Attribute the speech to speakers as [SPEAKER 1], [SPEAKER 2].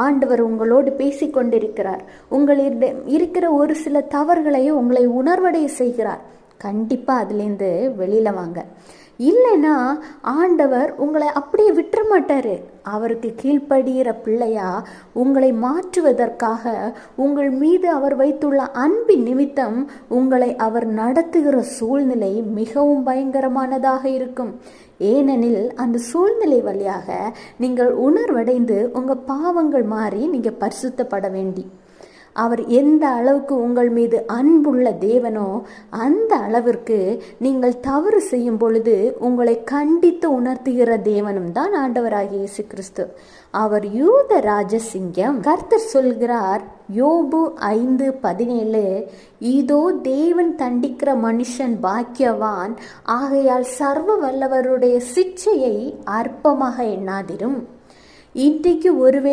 [SPEAKER 1] ஆண்டவர் உங்களோடு பேசிக்கொண்டிருக்கிறார். உங்களிடம் இருக்கிற ஒரு சில தவறுகளையும் உங்களை உணர்வடைய செய்கிறார். கண்டிப்பாக அதுலேருந்து வெளியில் வாங்க. இல்லைன்னா ஆண்டவர் உங்களை அப்படியே விட்டுற மாட்டார். அவருக்கு கீழ்ப்படுகிற பிள்ளையா உங்களை மாற்றுவதற்காக உங்கள் மீது அவர் வைத்துள்ள அன்பின் நிமித்தம் உங்களை அவர் நடத்துகிற சூழ்நிலை மிகவும் பயங்கரமானதாக இருக்கும். ஏனெனில் அந்த சூழ்நிலை வழியாக நீங்கள் உணர்வடைந்து உங்கள் பாவங்கள் மாறி நீங்கள் பரிசுத்தப்பட வேண்டி, அவர் எந்த அளவுக்கு உங்கள் மீது அன்புள்ள தேவனோ அந்த அளவிற்கு நீங்கள் தவறு செய்யும் பொழுது உங்களை கண்டித்து உணர்த்துகிற தேவனும் தான் ஆண்டவராகிய இயேசு கிறிஸ்து. அவர் யூத ராஜசிங்கம். கர்த்தர் சொல்கிறார், யோபு 5:17, இதோ தேவன் தண்டிக்கிற மனுஷன் பாக்கியவான், ஆகையால் சர்வ வல்லவருடைய சிட்சையை அற்பமாக எண்ணாதிரும். இன்றைக்கு ஒருவேளை